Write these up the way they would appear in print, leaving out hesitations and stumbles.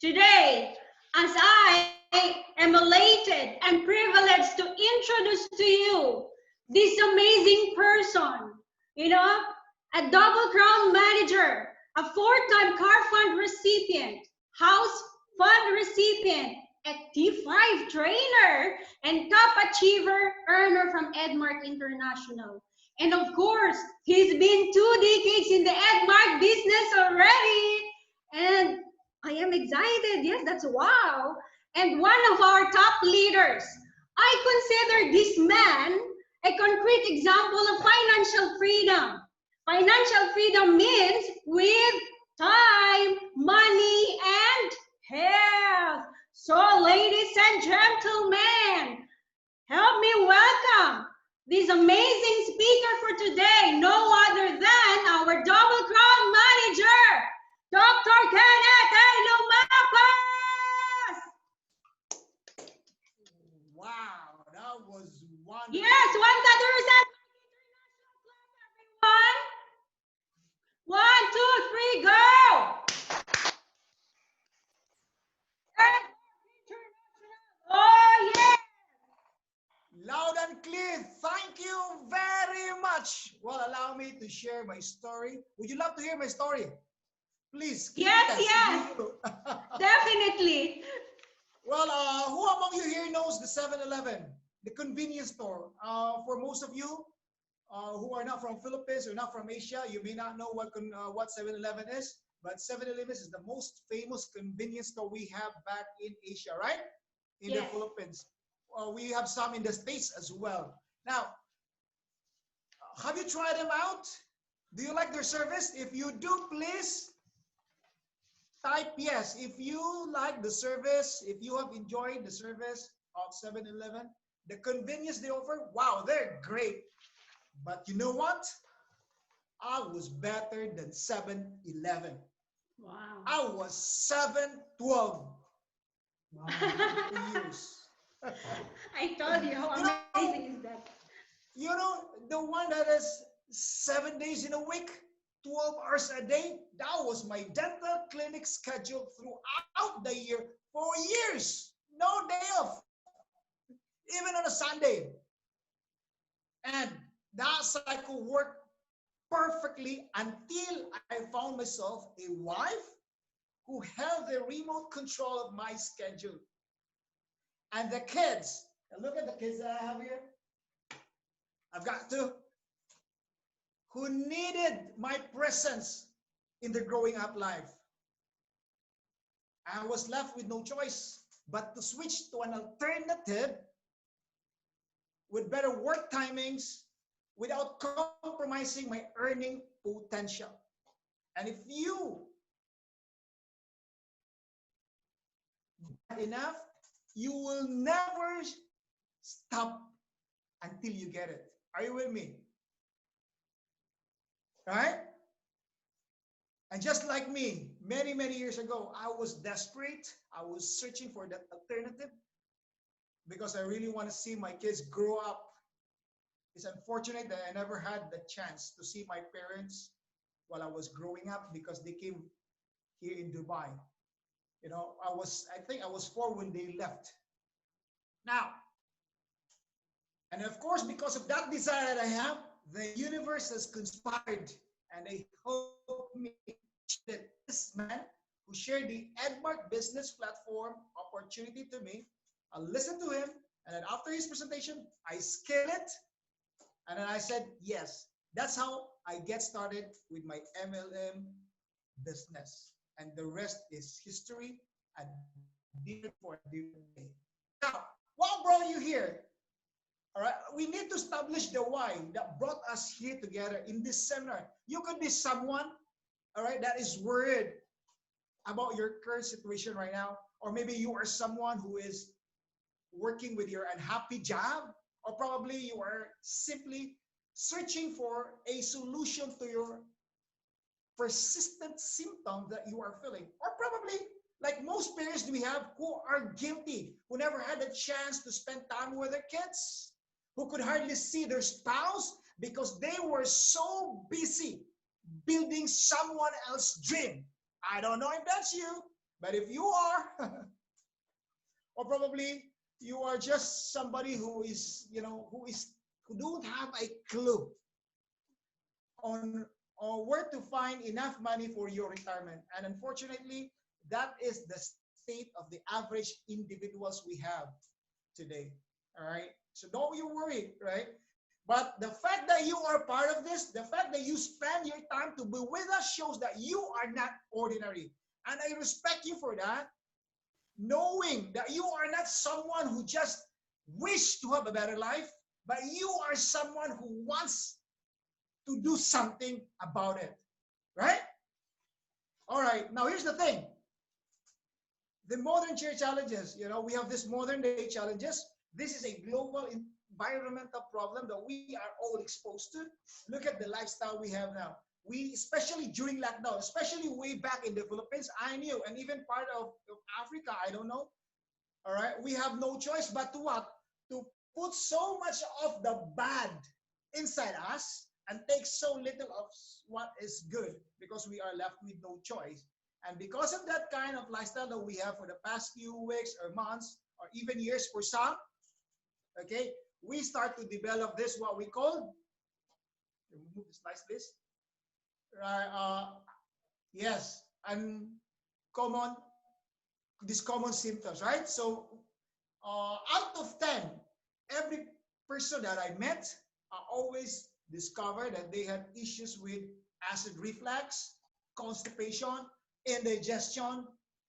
Today, as I am elated and privileged to introduce to you this amazing person, you know, a double crown manager, a four-time car fund recipient, house fund recipient, a T5 trainer, and top achiever earner from Edmark International. And of course, he's been 2 decades in the Edmark business already. And I am excited. Yes, that's wow. And one of our top leaders. I consider this man a concrete example of financial freedom. Financial freedom means with time, money, and health. So, ladies and gentlemen, help me welcome this amazing speaker for today, no other than our double crown manager, Dr. Kenneth and Lumapas. Wow, that was wonderful. Yes, 1,000. Everyone. 1, 2, 3, go. Oh, yeah. Loud and clear. Thank you very much. Well, allow me to share my story. Would you love to hear my story? Please. Yes. Definitely. Well, who among you here knows the 7-Eleven, the convenience store? For most of you who are not from Philippines or not from Asia, you may not know what 7-Eleven is, but 7-Eleven is the most famous convenience store we have back in Asia, right? In the Philippines. We have some in the States as well. Now, have you tried them out? Do you like their service? If you do, please type yes. If you like the service, if you have enjoyed the service of 7-Eleven, the convenience they offer, wow, they're great. But you know what? I was better than 7-Eleven. Wow. I was 7-12. Wow, years. I told you how amazing is that. You know, the one that is 7 days in a week, 12 hours a day, that was my dental clinic schedule throughout the year for years. No day off, even on a Sunday. And that cycle worked perfectly until I found myself a wife who held the remote control of my schedule. And the kids, and look at the kids that I have here. I've got two who needed my presence in their growing up life. I was left with no choice but to switch to an alternative with better work timings without compromising my earning potential. And if you enough, you will never stop until you get it. Are you with me? Right? And just like me, many, many years ago, I was desperate. I was searching for that alternative because I really want to see my kids grow up. It's unfortunate that I never had the chance to see my parents while I was growing up because they came here in Dubai. You know, I think I was 4 when they left. Now, and of course, because of that desire that I have, the universe has conspired and they helped me that this man who shared the Edmark business platform opportunity to me, I listened to him, and then after his presentation, I scaled it, and then I said, yes, that's how I get started with my MLM business. And the rest is history and different for a different day. Now, what brought you here? All right, we need to establish the why that brought us here together in this seminar. You could be someone, all right, that is worried about your current situation right now, or maybe you are someone who is working with your unhappy job, or probably you are simply searching for a solution to your persistent symptom that you are feeling, or probably like most parents we have who are guilty, who never had a chance to spend time with their kids, who could hardly see their spouse because they were so busy building someone else's dream. I don't know if that's you, But if you are, or probably you are just somebody who is, who don't have a clue on where to find enough money for your retirement. And unfortunately, that is the state of the average individuals we have today. All right. So don't you worry, right? But the fact that you are part of this, the fact that you spend your time to be with us shows that you are not ordinary. And I respect you for that, knowing that you are not someone who just wish to have a better life, but you are someone who wants to do something about it, right? All right, now here's the thing. The modern chair challenges, we have this modern day challenges. This is a global environmental problem that we are all exposed to. Look at the lifestyle we have now. We, especially during lockdown, especially way back in the Philippines, I knew, and even part of Africa, I don't know. All right, we have no choice but to what? To put so much of the bad inside us and take so little of what is good, because we are left with no choice. And because of that kind of lifestyle that we have for the past few weeks or months or even years for some, okay, we start to develop this, what we call, remove this nice list, right? Yes, and common, these common symptoms, right? So out of 10, every person that I met, I always discovered that they had issues with acid reflux, constipation, indigestion.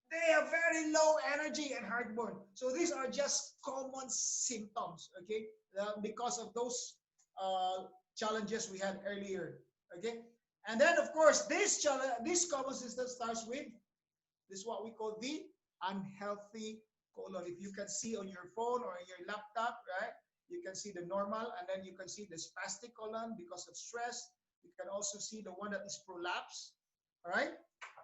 They have very low energy and heartburn. So these are just common symptoms, okay, because of those challenges we had earlier, okay. And then, of course, this common symptom starts with this, what we call the unhealthy colon. If you can see on your phone or on your laptop, right, you can see the normal, and then you can see the spastic colon because of stress. You can also see the one that is prolapse. All right,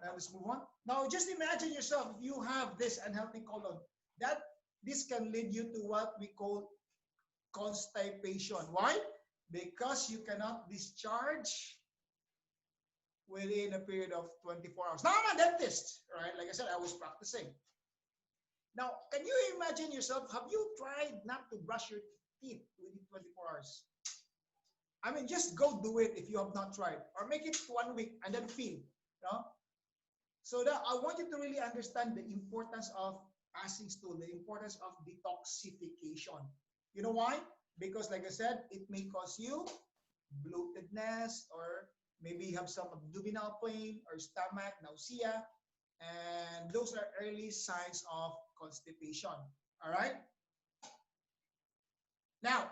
now let's move on. Now, just imagine yourself, if you have this unhealthy colon, that this can lead you to what we call constipation. Why? Because you cannot discharge within a period of 24 hours. Now, I'm a dentist, right? Like I said, I was practicing. Now, can you imagine yourself, have you tried not to brush your teeth within 24 hours? I mean, just go do it if you have not tried. Or make it 1 week and then feel. So that I want you to really understand the importance of passing stool, the importance of detoxification. You know why? Because like I said, it may cause you bloatedness, or maybe you have some abdominal pain or stomach nausea, and those are early signs of constipation. All right. Now,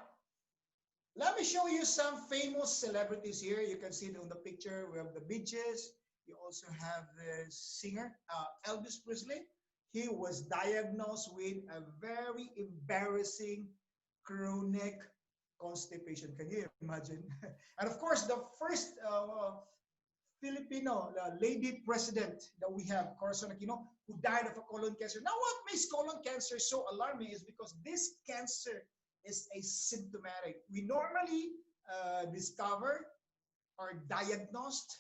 let me show you some famous celebrities here. You can see it on the picture. We have the beaches. You also have the singer, Elvis Presley. He was diagnosed with a very embarrassing chronic constipation. Can you imagine? And of course, the first Filipino lady president that we have, Corazon Aquino, who died of a colon cancer. Now, what makes colon cancer so alarming is because this cancer is asymptomatic. We normally discover or diagnosed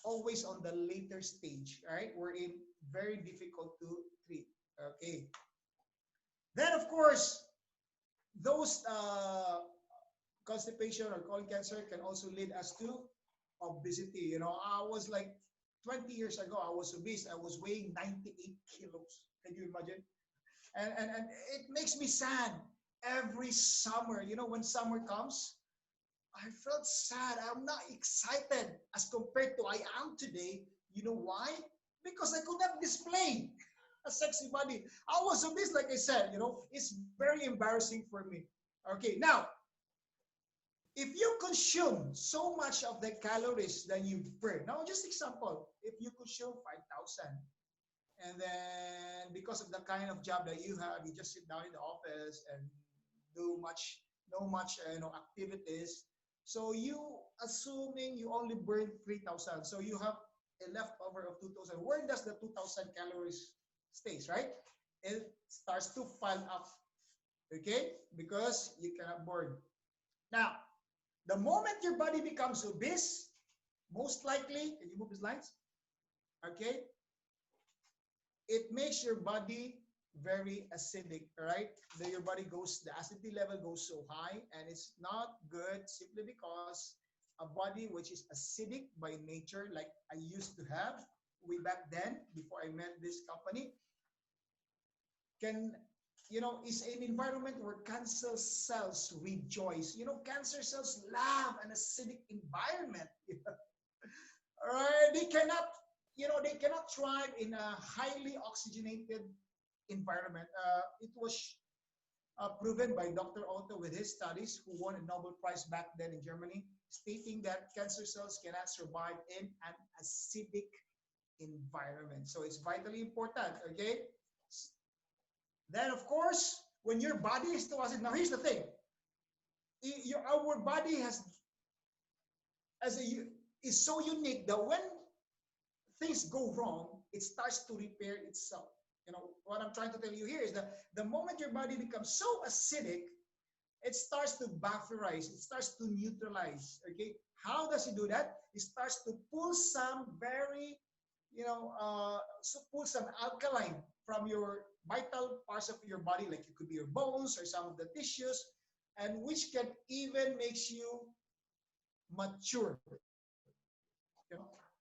always on the later stage, right? We're in very difficult to treat. Okay. Then, of course, those constipation or colon cancer can also lead us to obesity. I was like 20 years ago, I was obese. I was weighing 98 kilos. Can you imagine? And it makes me sad every summer. When summer comes, I felt sad. I'm not excited as compared to I am today. You know why? Because I could not display a sexy body. I was obese, like I said, it's very embarrassing for me. Okay, now, if you consume so much of the calories that you burn, now just example, if you consume 5,000, and then because of the kind of job that you have, you just sit down in the office and do no much activities. So you assuming you only burn 3,000, so you have a leftover of 2,000. Where does the 2,000 calories stays, right? It starts to pile up, okay? Because you cannot burn. Now, the moment your body becomes obese, most likely, can you move the slides? Okay? it makes your body very acidic, right? Your body goes, the acidity level goes so high, and it's not good simply because a body which is acidic by nature, like I used to have way back then before I met this company, can, is an environment where cancer cells rejoice. Cancer cells love an acidic environment. They cannot, they cannot thrive in a highly oxygenated environment. It was proven by Dr. Otto with his studies, who won a Nobel Prize back then in Germany, stating that cancer cells cannot survive in an acidic environment. So it's vitally important, okay? Then, of course, when your body is too acid, now here's the thing. Our body is so unique that when things go wrong, it starts to repair itself. What I'm trying to tell you here is that the moment your body becomes so acidic, it starts to bufferize, it starts to neutralize. Okay, how does it do that? It starts to pull some pull some alkaline from your vital parts of your body, like it could be your bones or some of the tissues, and which can even makes you mature.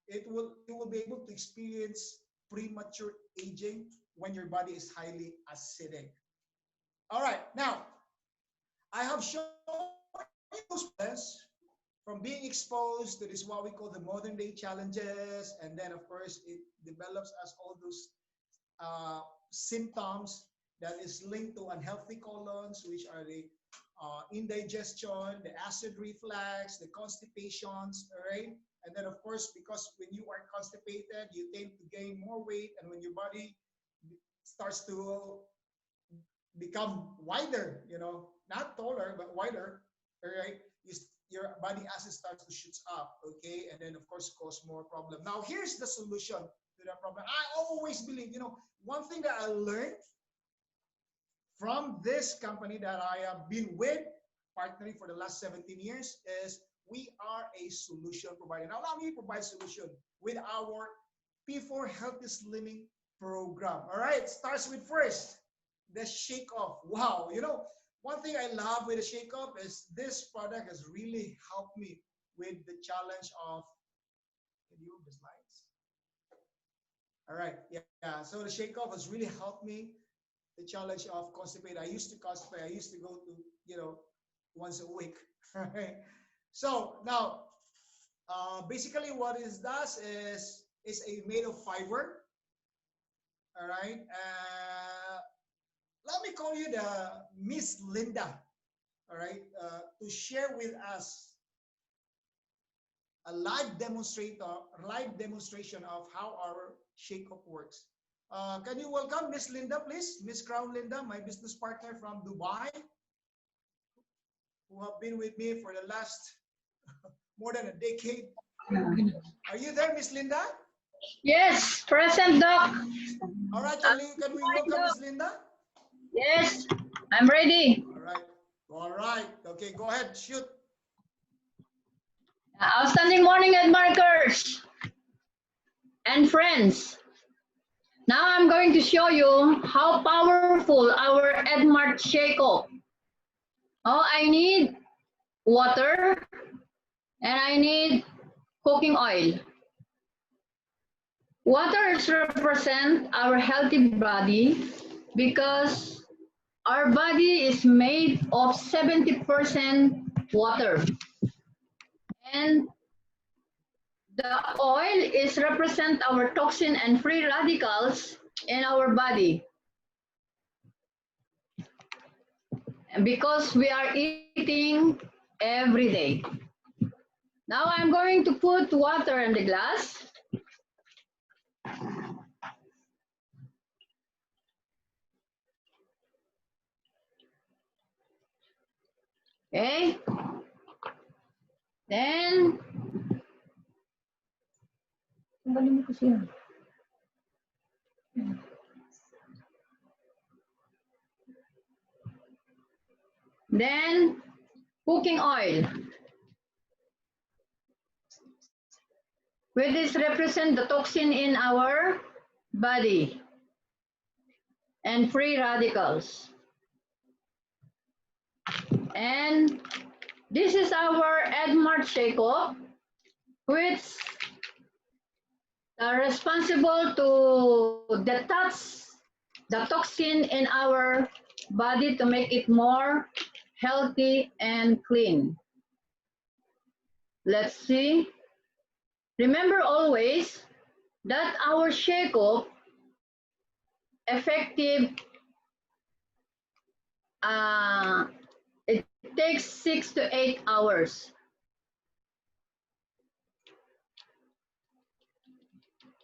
You will be able to experience premature aging when your body is highly acidic. All right, now I have shown you those from being exposed to this what we call the modern day challenges, and then of course it develops as all those symptoms that is linked to unhealthy colons, which are the indigestion, the acid reflux, the constipations, all right? And then of course, because when you are constipated, you tend to gain more weight, and when your body starts to become wider, not taller, but wider, all right? Your body acid starts to shoot up, okay? And then of course cause more problem. Now here's the solution to that problem. I always believe, one thing that I learned from this company that I have been with, partnering for the last 17 years, is we are a solution provider. Now allow me to provide solution with our P4 Healthy Slimming program. All right, starts with first, the Shake Off. Wow, one thing I love with the Shake Off is this product has really helped me with the challenge of, can you move the slides? All right, yeah. So the Shake Off has really helped me the challenge of constipate. I used to constipate. I used to go to, once a week. Right? So now, basically what it does is it's made of fiber. All right. Let me call you the Miss Linda. All right. To share with us a live demonstration of how our Shake Off works. Can you welcome Miss Linda, please? Miss Crown Linda, my business partner from Dubai, who have been with me for the last more than a decade. Are you there, Miss Linda? Yes, present, Doc. All right, can we welcome Miss Linda? Yes, I'm ready. All right. Okay, go ahead, shoot. Outstanding morning, Edmarkers and friends. Now I'm going to show you how powerful our Edmark Shake Off. Oh, I need water and I need cooking oil. Waters represent our healthy body because our body is made of 70% water. And the oil is represent our toxin and free radicals in our body. And because we are eating every day. Now I'm going to put water in the glass. Okay. Then cooking oil. Which is represent the toxin in our body. and free radicals. And this is our Edmart Shake-Off, which are responsible to detox the toxin in our body to make it more healthy and clean. Let's see. Remember always that our shake-off effective, it takes 6 to 8 hours.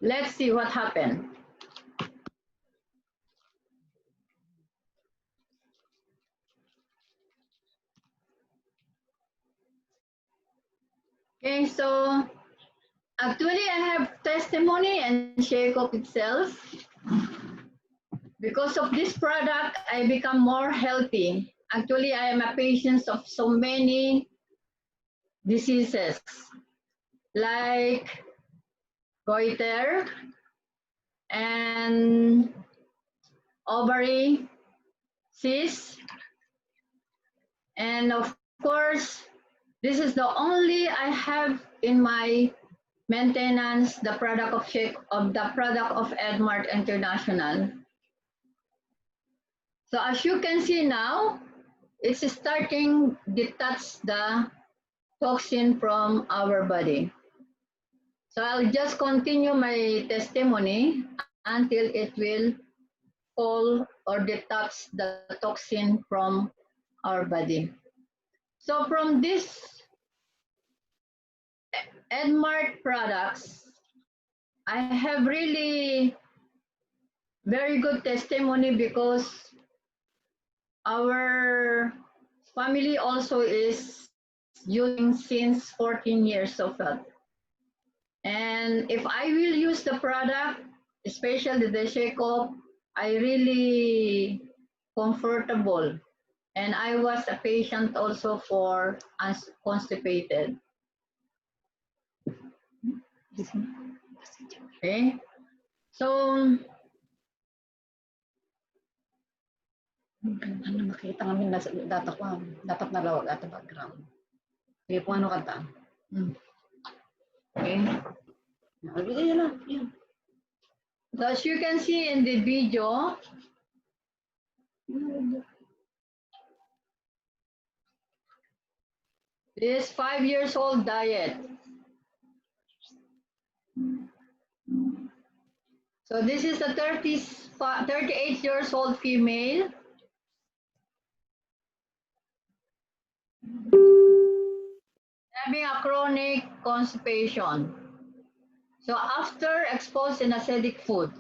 Let's see what happened. Okay, so actually I have testimony and shake-off itself. Because of this product, I become more healthy. Actually, I am a patient of so many diseases like goiter and ovary cyst. And of course, this is the only I have in my maintenance, the product of Edmart International. So as you can see now, it's starting detach the toxin from our body. So I'll just continue my testimony until it will fall or detach the toxin from our body. So from this Edmart products, I have really very good testimony because our family also is using since 14 years of that. And if I will use the product, especially the shake-off, I really comfortable. And I was a patient also for constipated. Okay, so ano makita kami nasa data ko, dapat nalawag at background. Okay, kung ano kanta. Okay. So as you can see in the video, this 5 years old diet. So this is a 38 years old female. Having a chronic constipation. So after exposed in acidic food.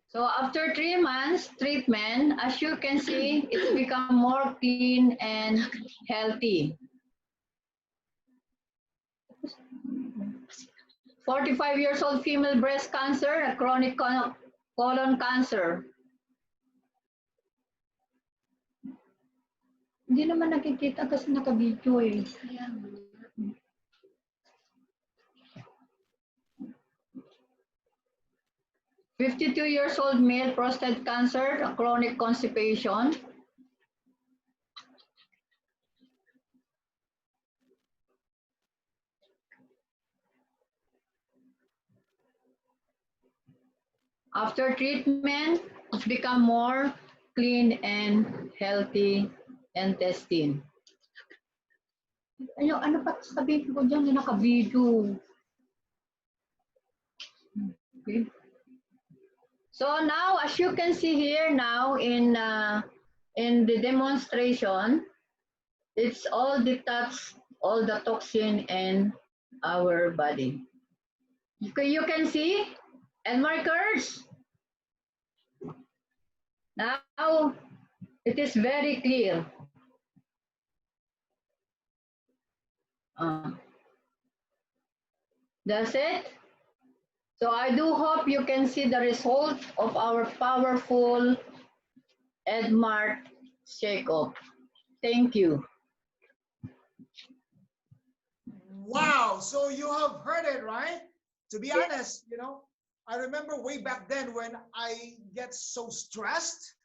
So after 3 months treatment, as you can see, it's become more clean and healthy. 45 years old female breast cancer, a chronic colon cancer. Hindi naman nakikita kasi naka-video eh. 52 years old male prostate cancer, a chronic constipation. After treatment, it's become more clean and healthy intestine. Ano pa sabihin ko dyan, naka-video. Okay. So now, as you can see here now in the demonstration, it's all detached, all the toxin in our body. You can see, and markers. Now, it is very clear. That's it. So I do hope you can see the result of our powerful Edmart Shake-Off. Thank you. Wow. So you have heard it, right? To be honest, I remember way back then when I get so stressed,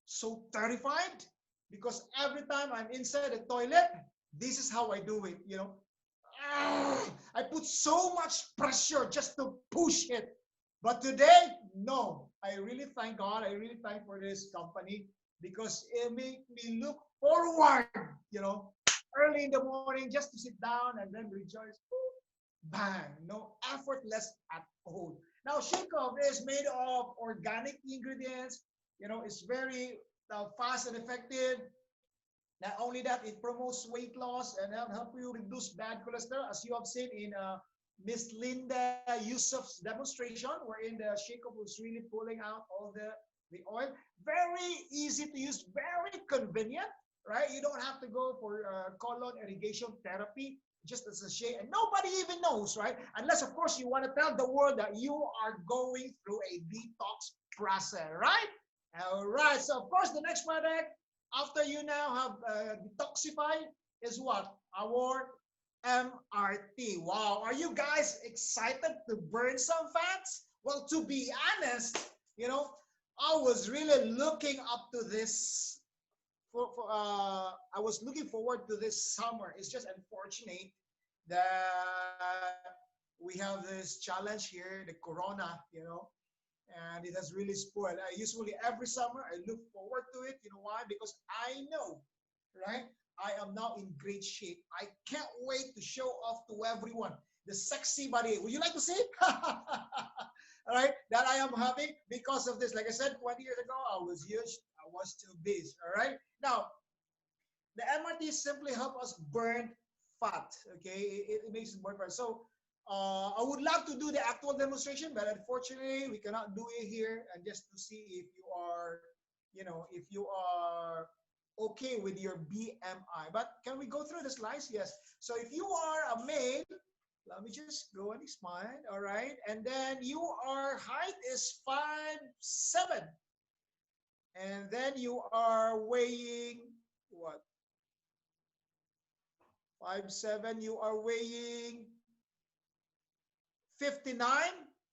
so terrified, because every time I'm inside the toilet, this is how I do it. I put so much pressure just to push it. But today, no. I really thank God. I really thank for this company because it made me look forward, early in the morning just to sit down and then rejoice. Bang! No effortless at all. Now, Shake-Off is made of organic ingredients. It's very fast and effective. Not only that, it promotes weight loss and help you reduce bad cholesterol, as you have seen in Miss Linda Yusuf's demonstration, wherein the Shake-Off was really pulling out all the oil. Very easy to use, very convenient, right? You don't have to go for colon irrigation therapy, just a sachet, and nobody even knows, right? Unless, of course, you want to tell the world that you are going through a detox process, right? All right. So, of course, the next product after you now have detoxified is what? Our MRT. Wow. Are you guys excited to burn some fats? Well, to be honest, I was really looking up to this. I was looking forward to this summer. It's just unfortunate that we have this challenge here, the corona, and it has really spoiled. I usually every summer I look forward to it. You know why? Because I know, right? I am now in great shape. I can't wait to show off to everyone the sexy body. Would you like to see it? All right, that I am having because of this. Like I said, 20 years ago, I was huge. I was too big. All right. Now, the MRT simply help us burn fat. Okay, it makes it burn fat. So I would love to do the actual demonstration, but unfortunately, we cannot do it here. And just to see if you are, if you are okay with your BMI. But can we go through the slides? Yes. So if you are a male, let me just go and expand. All right. And then your height is 5'7". And then you are weighing what? 5'7". You are weighing 59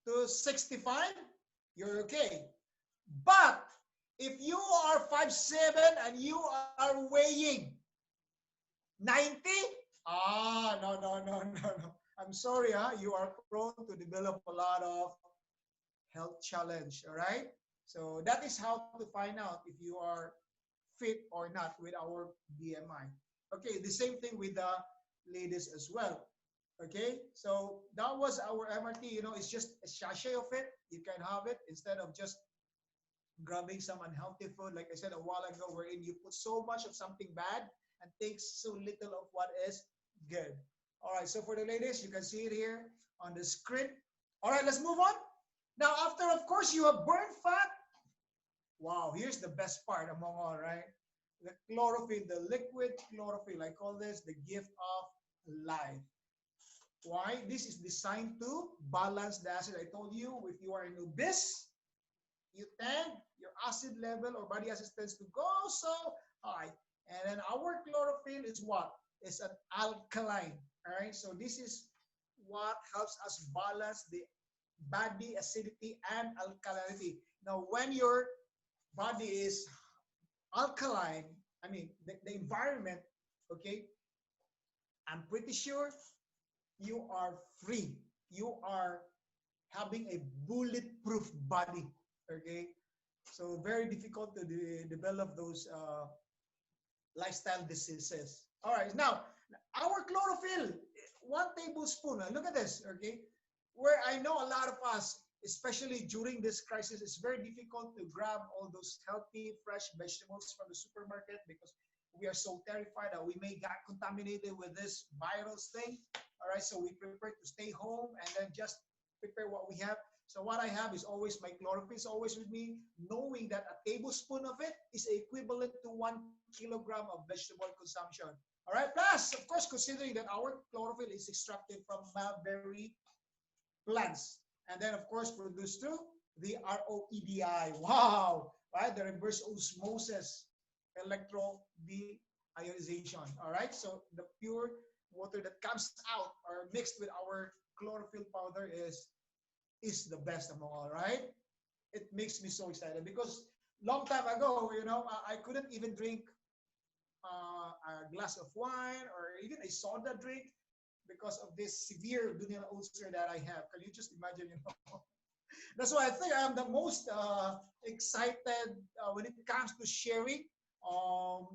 to 65. You're okay. But if you are 5'7" and you are weighing 90, no. I'm sorry, you are prone to develop a lot of health challenge, all right? So that is how to find out if you are fit or not with our BMI. Okay, the same thing with the ladies as well. Okay, so that was our MRT. It's just a sachet of it. You can have it instead of just grabbing some unhealthy food. Like I said a while ago, wherein you put so much of something bad and take so little of what is good. All right, so for the ladies, you can see it here on the screen. All right, let's move on. Now, after, of course, you have burned fat. Wow, here's the best part among all, right? The chlorophyll, the liquid chlorophyll. I call this the gift of life. Why? This is designed to balance the acid. I told you, if you are an obese, you tend, your acid level or body acid tends to go so high. And then our chlorophyll is what? It's an alkaline. All right. So this is what helps us balance the body acidity and alkalinity. Now, when your body is alkaline, I mean, the environment, okay, I'm pretty sure you are free. You are having a bulletproof body, okay? So very difficult to develop those lifestyle diseases. All right, now, our chlorophyll, 1 tablespoon. Look at this, okay? Where I know a lot of us, especially during this crisis, it's very difficult to grab all those healthy, fresh vegetables from the supermarket because we are so terrified that we may get contaminated with this virus thing. All right, so we prefer to stay home and then just prepare what we have. So what I have is always my chlorophyll is always with me, knowing that a tablespoon of it is equivalent to 1 kilogram of vegetable consumption. All right, plus, of course, considering that our chlorophyll is extracted from mulberry plants, and then, of course, produced through the ROEDI. Wow, right? The reverse osmosis electro deionization. All right, so the pure water that comes out or mixed with our chlorophyll powder is the best among all, right? It makes me so excited because long time ago, I couldn't even drink a glass of wine or even a soda drink because of this severe dunya ulcer that I have. Can you just imagine, That's why I think I'm the most excited when it comes to sharing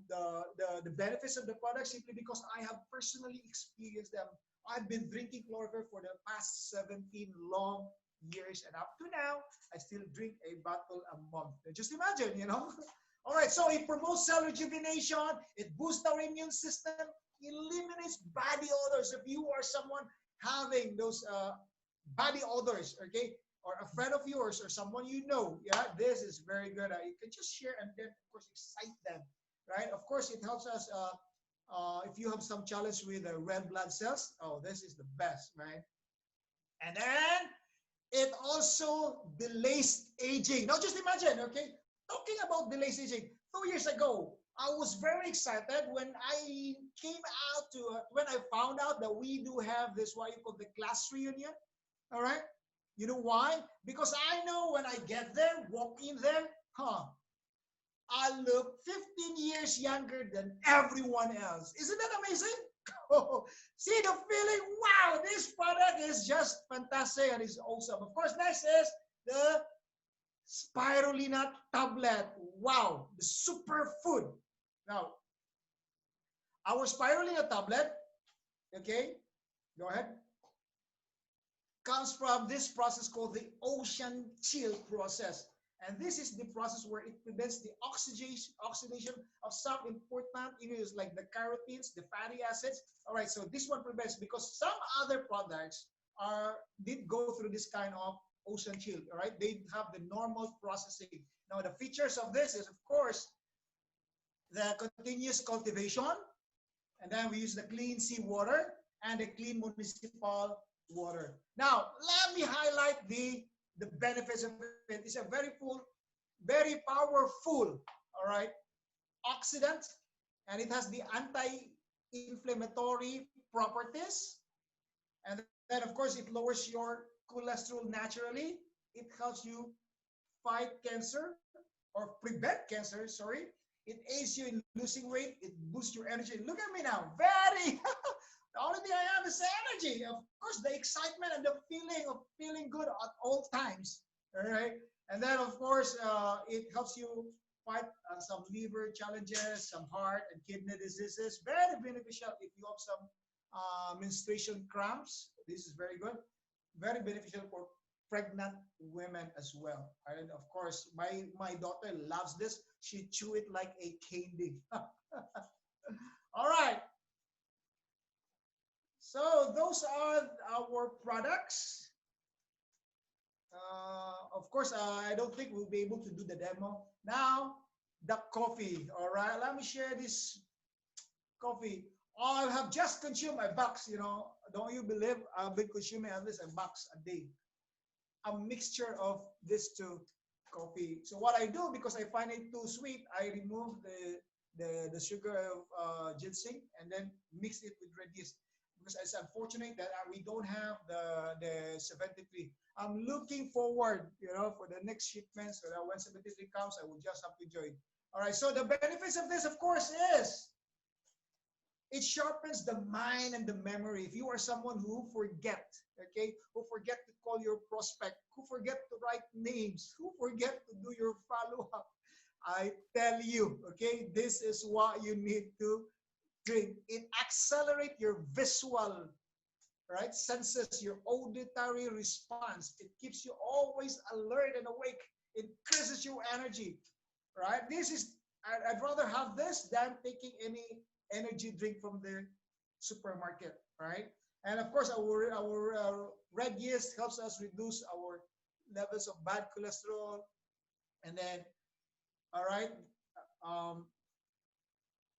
the benefits of the product simply because I have personally experienced them. I've been drinking chlorophyll for the past 17 long years, and up to now, I still drink a bottle a month. Just imagine. All right, so it promotes cell rejuvenation, it boosts our immune system, eliminates body odors. If you are someone having those body odors, okay, or a friend of yours or someone yeah, this is very good. You can just share and then, of course, excite them, right? Of course, it helps us if you have some challenge with red blood cells. Oh, this is the best, right? And then it also delays aging. Now, just imagine, okay, talking about delays aging. 2 years ago, I was very excited when I came out when I found out that we do have this, what you call the class reunion. All right. You know why? Because I know when I get there, walk in there, I look 15 years younger than everyone else. Isn't that amazing? See the feeling? Wow, this product is just fantastic and it's awesome. Of course, next is the spirulina tablet. Wow, the superfood. Now, our spirulina tablet, okay, go ahead, comes from this process called the ocean chill process. And this is the process where it prevents the oxidation of some important ingredients like the carotenes, the fatty acids. All right, so this one prevents because some other products did go through this kind of ocean chill. All right, they have the normal processing. Now the features of this is, of course, the continuous cultivation, and then we use the clean seawater and the clean municipal water. Now, let me highlight the benefits of it. It's a very powerful, all right, oxidant, and it has the anti-inflammatory properties. And then, of course, it lowers your cholesterol naturally. It helps you fight cancer or prevent cancer, sorry. It aids you in losing weight. It boosts your energy. Look at me now. Very the only thing I have is energy. Of course, the excitement and the feeling of feeling good at all times. All right. And then, of course, it helps you fight some liver challenges, some heart and kidney diseases. Very beneficial if you have some menstruation cramps. This is very good. Very beneficial for pregnant women as well. And of course, my daughter loves this. She chew it like a candy. All right. So those are our products. Of course, I don't think we'll be able to do the demo. Now, the coffee. All right, let me share this coffee. I have just consumed a box, Don't you believe I've been consuming at least a box a day? A mixture of these two coffee. So what I do, because I find it too sweet, I remove the sugar of ginseng and then mix it with red yeast. Because it's unfortunate that we don't have the 73. I'm looking forward, for the next shipment, so that when 73 comes, I will just have to join. All right, so the benefits of this, of course, is it sharpens the mind and the memory. If you are someone who forget, okay, who forget to call your prospect, who forget to write names, who forget to do your follow-up, I tell you, okay, this is what you need to drink. It accelerates your visual, right, senses, your auditory response. It keeps you always alert and awake. It increases your energy, right? I'd rather have this than taking any energy drink from the supermarket, right? And of course, our red yeast helps us reduce our levels of bad cholesterol. And then, all right,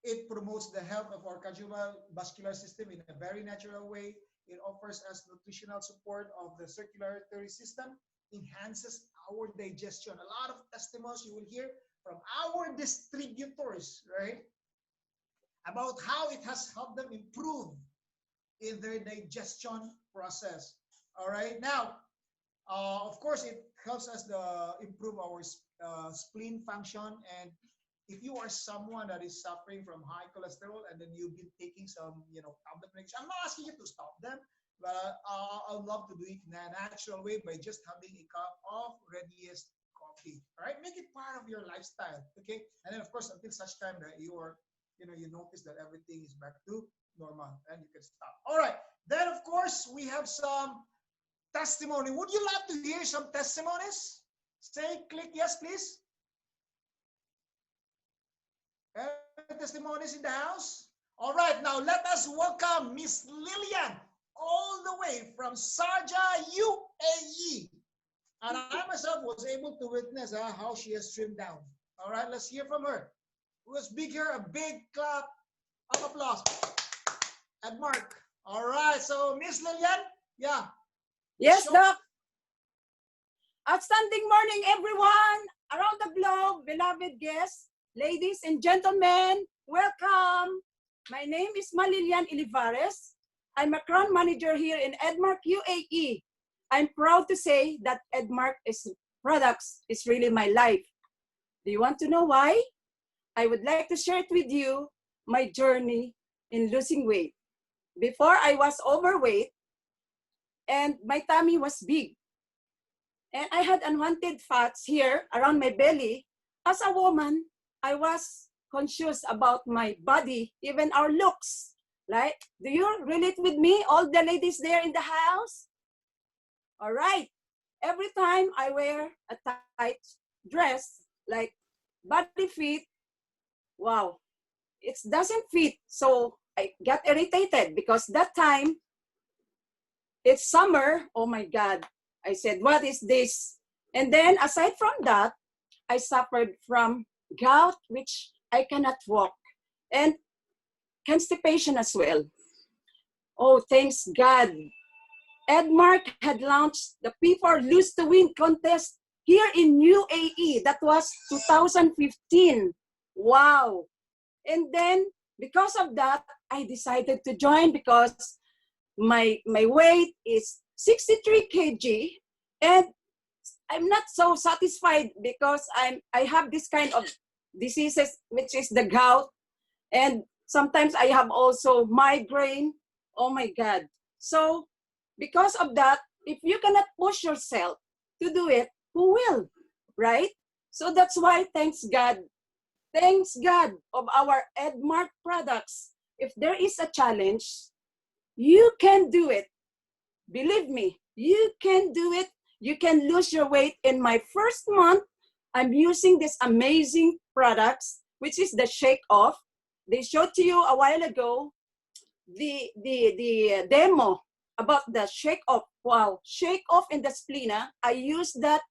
it promotes the health of our cardiovascular system in a very natural way. It offers us nutritional support of the circulatory system, enhances our digestion. A lot of testimonies you will hear from our distributors, right? About how it has helped them improve in their digestion process. All right. Now, of course, it helps us to improve our spleen function. And if you are someone that is suffering from high cholesterol and then you've been taking some, tablet medication, I'm not asking you to stop them, but I'd love to do it in a natural way by just having a cup of readiest coffee. All right, make it part of your lifestyle. Okay, and then of course until such time that you are, you notice that everything is back to normal and you can stop. All right, then of course we have some testimony. Would you like to hear some testimonies? Say, click yes, please. Any testimonies in the house? All right, now let us welcome Miss Lillian, all the way from Sharjah, UAE. And I myself was able to witness how she has trimmed down. All right, let's hear from her. Let's give her a big clap of applause. And Mark. All right, so Miss Lillian, yeah. Yes, Doc. Outstanding morning, everyone around the globe, beloved guests, ladies and gentlemen, welcome. My name is Malilian Ilivares. I'm a crown manager here in Edmark, UAE. I'm proud to say that Edmark products is really my life. Do you want to know why? I would like to share it with you, my journey in losing weight. Before I was overweight and my tummy was big. And I had unwanted fats here around my belly. As a woman, I was conscious about my body, even our looks. Like, do you relate with me, all the ladies there in the house? All right. Every time I wear a tight dress, like body fit, wow, it doesn't fit. So I got irritated because that time, it's summer. Oh my God. I said, what is this? And then aside from that, I suffered from gout, which I cannot walk, and constipation as well. Oh, thanks God. Edmark had launched the P4 Lose to Win contest here in UAE. That was 2015. Wow. And then because of that, I decided to join because my weight is 63 kg and I'm not so satisfied because I have this kind of diseases, which is the gout, and sometimes I have also migraine. Oh my God. So because of that, if you cannot push yourself to do it, who will, right? So that's why, thanks God of our Edmark products. If there is a challenge, you can do it. Believe me, you can do it. You can lose your weight. In my first month, I'm using this amazing products, which is the Shake Off. They showed to you a while ago the demo about the Shake Off. Wow, Shake Off in the Splina. I use that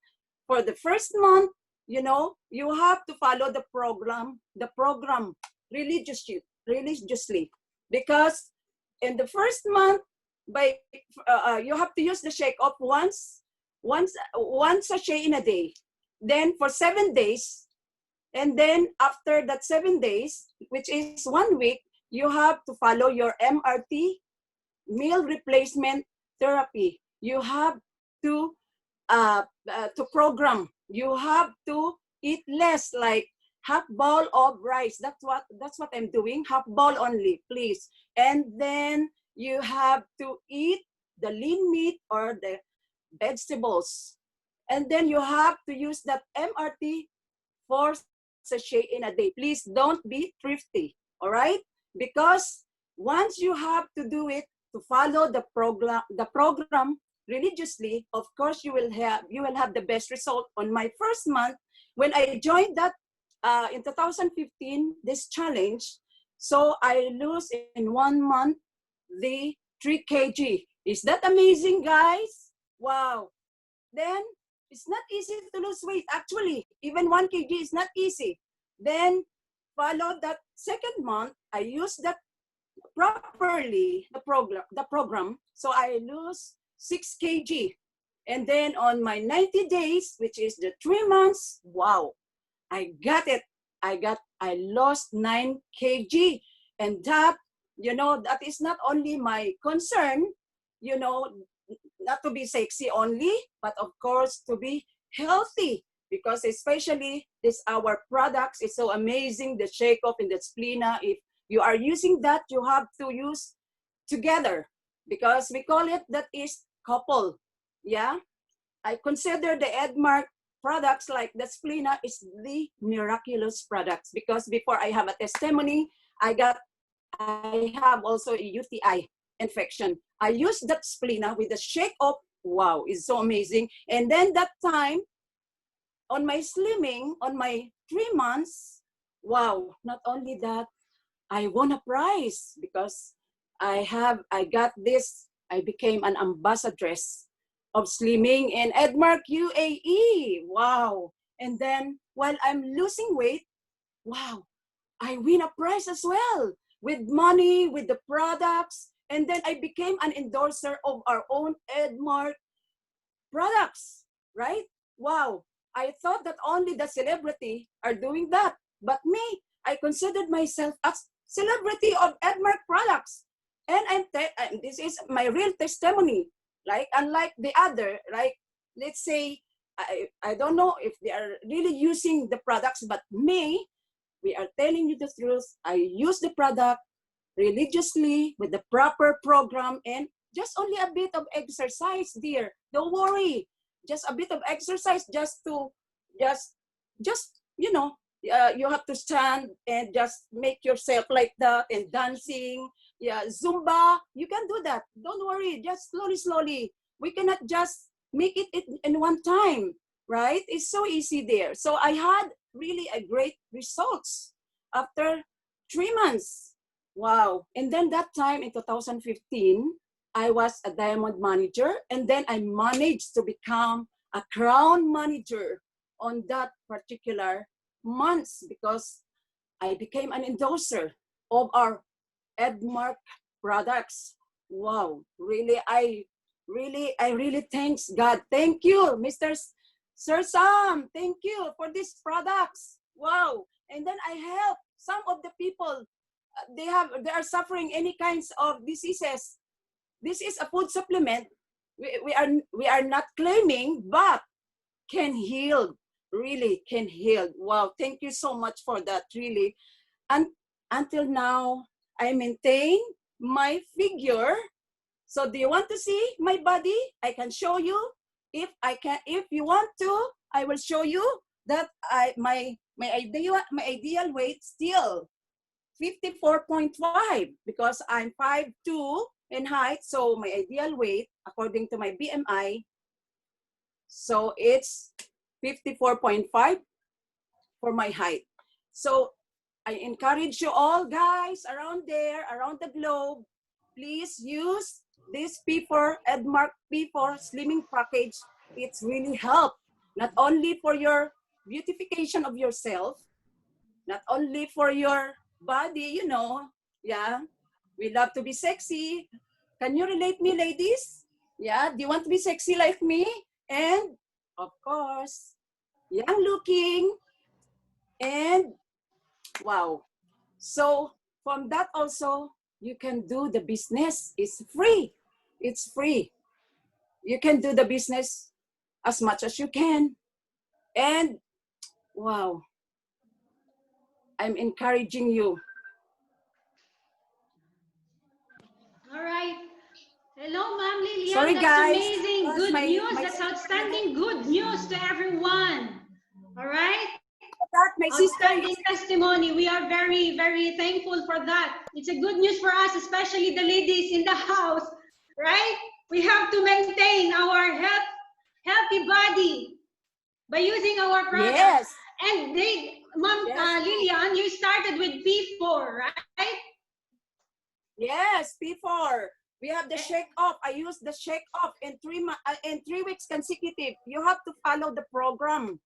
for the first month. You know, you have to follow the program religiously, because in the first month, you have to use the Shake Off once sachet in a day. Then for 7 days, and then after that 7 days, which is 1 week, you have to follow your MRT, meal replacement therapy. You have to program. You have to eat less, like half bowl of rice. That's what I'm doing. Half bowl only, please. And then you have to eat the lean meat or the vegetables. And then you have to use that MRT 4 sachet in a day. Please don't be thrifty, all right? Because once you have to do it, to follow the program religiously, of course you will have the best result. On my first month, when I joined that in 2015, this challenge, so I lose in 1 month the 3 kg. Is that amazing, guys? Wow. Then it's not easy to lose weight. Actually, even 1 kg is not easy. Then follow that second month, I use that properly, the program. So I lose 6 kg. And then on my 90 days, which is the 3 months, wow, I got it. I lost 9 kg. And that that is not only my concern, you know, not to be sexy only, but of course to be healthy. Because especially this our products is so amazing, the shake off and the splina. If you are using that, you have to use together because we call it that is couple. Yeah, I consider the Edmark products like the splina is the miraculous products because before I have a testimony, I have also a UTI infection. I used that splina with the shake off. Wow, it's so amazing. And then that time on my slimming, on my 3 months, wow, not only that, I won a prize because I got this, I became an ambassadress of slimming in Edmark, UAE. Wow. And then while I'm losing weight, wow, I win a prize as well with money, with the products. And then I became an endorser of our own Edmark products, right? Wow. I thought that only the celebrity are doing that. But me, I considered myself as celebrity of Edmark products. And this is my real testimony. Like, unlike the other, like, let's say, I don't know if they are really using the products, but me, we are telling you the truth. I use the product religiously with the proper program and just only a bit of exercise, dear. Don't worry. Just a bit of exercise just to, just you have to stand and just make yourself like that and dancing. Yeah, Zumba, you can do that. Don't worry, just slowly, slowly. We cannot just make it in one time, right? It's so easy there. So I had really a great results after 3 months. Wow. And then that time in 2015, I was a diamond manager and then I managed to become a crown manager on that particular months because I became an endorser of our Edmark products. Wow, really, I really thanks God. Thank you, Mr. Sir Sam. Thank you for these products. Wow. And then I help some of the people. They are suffering any kinds of diseases. This is a food supplement. We are not claiming, but can heal. Really can heal. Wow. Thank you so much for that. Really. And until now, I maintain my figure. So do you want to see my body? I can show you. If you want to, I will show you that my ideal weight still 54.5 because I'm 5'2" in height. So my ideal weight according to my BMI, so it's 54.5 for my height. So I encourage you all guys around there, around the globe, please use this P4, Edmark P4 slimming package. It's really help, not only for your beautification of yourself, not only for your body, yeah, we love to be sexy. Can you relate me, ladies? Yeah, do you want to be sexy like me? And of course, young looking and wow. So from that also, you can do the business. It's free. It's free. You can do the business as much as you can. And wow, I'm encouraging you. All right. Hello, Ma'am Lilian. Sorry That's guys, amazing. because Good news. my That's sister, outstanding good news to everyone. All right. that my sister Outstanding is testimony. We are very, very thankful for that. It's a good news for us, especially the ladies in the house, right? We have to maintain our healthy body by using our products. yes, And Ma'am yes, Lilian, you started with P4, right? yes, P4. We have the Eh, shake off. I use the shake off in 3 weeks consecutive. You have to follow the program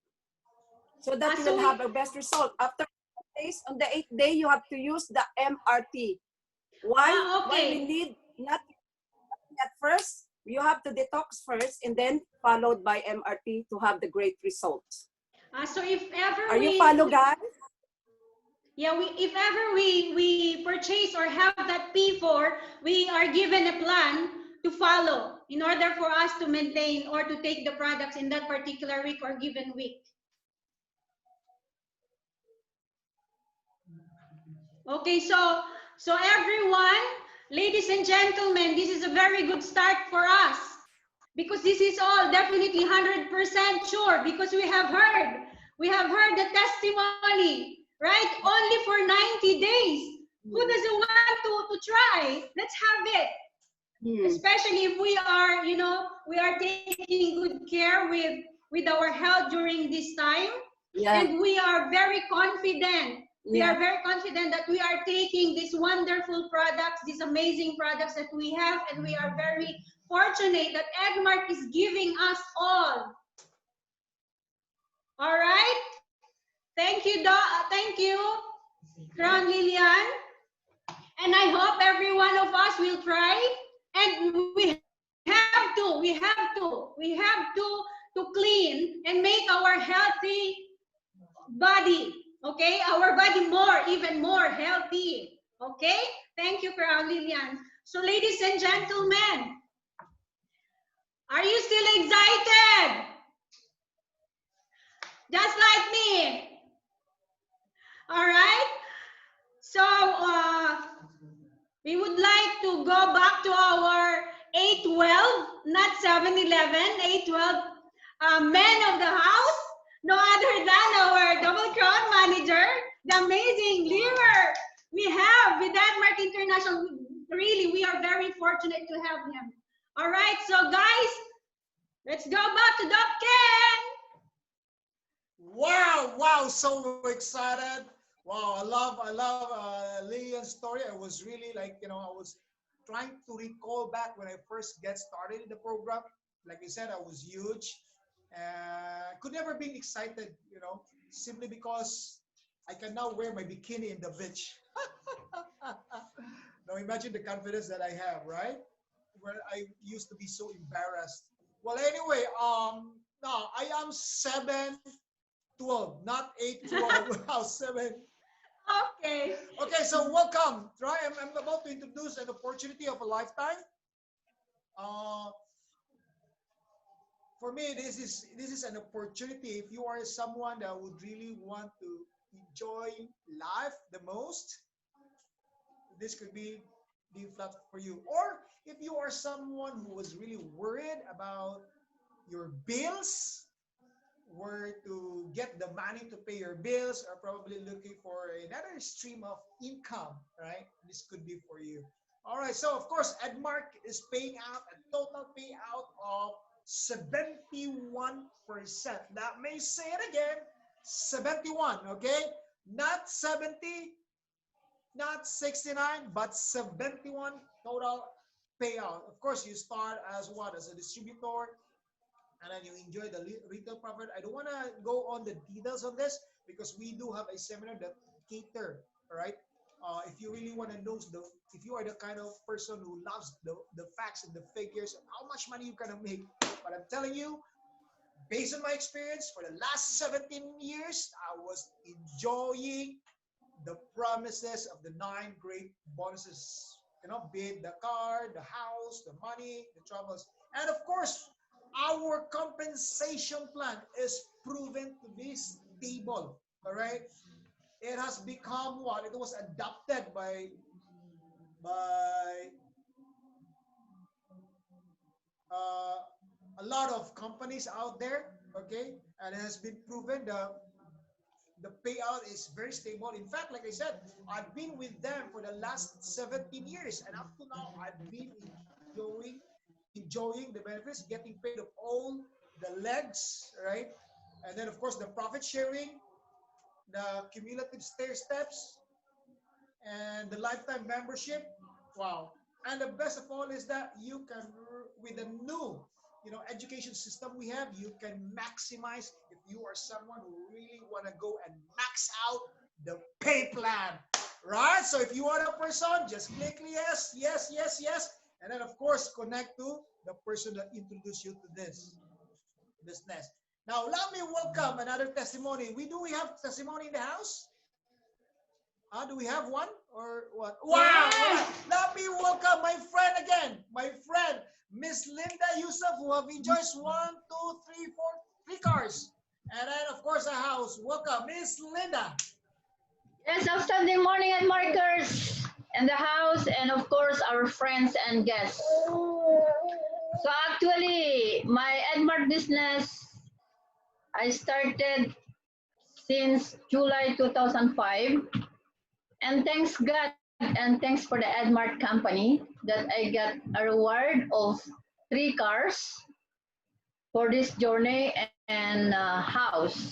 so that you so will have a best result. After 7 days, on the 8th day, you have to use the MRT. Why? Why we okay. need not at first? You have to detox first and then followed by MRT to have the great results. So if ever Are you follow, guys? Yeah, if ever we purchase or have that P4, we are given a plan to follow in order for us to maintain or to take the products in that particular week or given week. Okay, so everyone, ladies and gentlemen, this is a very good start for us because this is all definitely 100% sure because we have heard the testimony, right? Only for 90 days. Who doesn't want to try? Let's have it. Especially if we are, we are taking good care with our health during this time. Yeah. And we are very confident. We Yeah. are very confident that we are taking these wonderful products, these amazing products that we have, and we are very fortunate that Edmark is giving us all. All right? Thank you, thank you, Crown Lilian. And I hope every one of us will try. And we have to clean and make our healthy body, okay? Our body even more healthy, okay? Thank you, Crown Lilian. So, ladies and gentlemen, are you still excited? Just like me. All right? So, we would like to go back to our 812, not 7-Eleven, 812 men of the house, no other than our double crown manager, the amazing leader we have with Denmark International. Really, we are very fortunate to have him. All right, so guys, let's go back to Doc Ken. Wow, so excited. Wow, I love Lillian's story. I was really like, I was trying to recall back when I first get started in the program. Like I said, I was huge. Could never been excited, simply because I can now wear my bikini in the beach. Now imagine the confidence that I have, right? Where I used to be so embarrassed. Well, anyway, no, I am 712, not 812. Wow, 7. Okay. Okay, so welcome. Right, I'm about to introduce an opportunity of a lifetime. Uh, for me, this is an opportunity. If you are someone that would really want to enjoy life the most, this could be the flat for you. Or if you are someone who was really worried about your bills, where to get the money to pay your bills, or probably looking for another stream of income, right? This could be for you. All right, so of course, Edmark is paying out a total payout of 71%. That may say it again, 71, okay? Not 70, not 69, but 71 total payout. Of course, you start as what? As a distributor, and then you enjoy the retail profit. I don't want to go on the details on this because we do have a seminar that cater, all right? If you really want to know, if you are the kind of person who loves the facts and the figures and how much money you can make, but I'm telling you, based on my experience for the last 17 years, I was enjoying the promises of the 9 great bonuses. Be it the car, the house, the money, the travels, and of course, our compensation plan is proven to be stable. All right, it has become what it was adopted by uh, a lot of companies out there. Okay, and it has been proven the payout is very stable. In fact, like I said, I've been with them for the last 17 years, and up to now, I've been enjoying enjoying the benefits, getting paid of all the legs, right? And then, of course, the profit sharing, the cumulative stair steps, and the lifetime membership. Wow. And the best of all is that you can, with the new, education system we have, you can maximize if you are someone who really want to go and max out the pay plan, right? So if you are a person, just click yes, yes, yes, yes. And then, of course, connect to the person that introduced you to this business. Now, let me welcome another testimony. We have testimony in the house? Do we have one or what? Wow! Yes. Let me welcome my friend again. My friend, Miss Linda Yusuf, who have enjoyed one, two, three, four, three cars. And then, of course, a house. Welcome, Miss Linda. Yes, outstanding morning at Markers and the house, and of course our friends and guests. So actually, my Edmart business I started since July 2005, and thanks God and thanks for the Edmart company that I got a reward of 3 cars for this journey and house.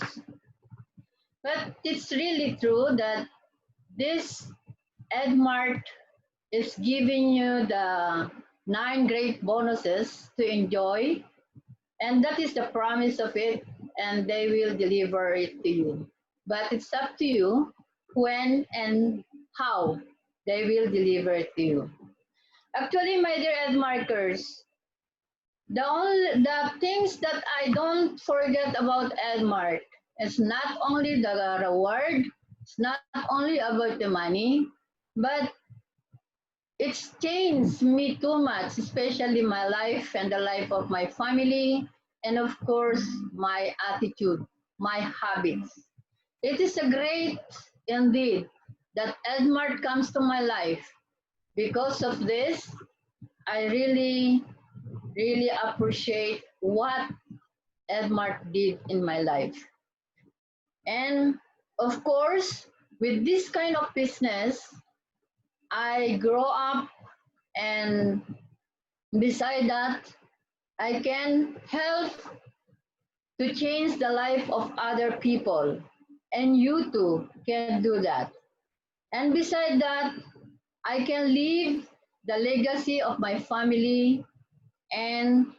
But it's really true that this Edmart is giving you the 9 great bonuses to enjoy, and that is the promise of it, and they will deliver it to you. But it's up to you when and how they will deliver it to you. Actually, my dear Edmarkers, the things that I don't forget about Edmark is not only the reward, it's not only about the money, but it's changed me too much, especially my life and the life of my family, and of course, my attitude, my habits. It is a great indeed that Edmart comes to my life. Because of this, I really, really appreciate what Edmart did in my life. And of course, with this kind of business, I grow up, and beside that, I can help to change the life of other people. And you too can do that. And beside that, I can leave the legacy of my family, and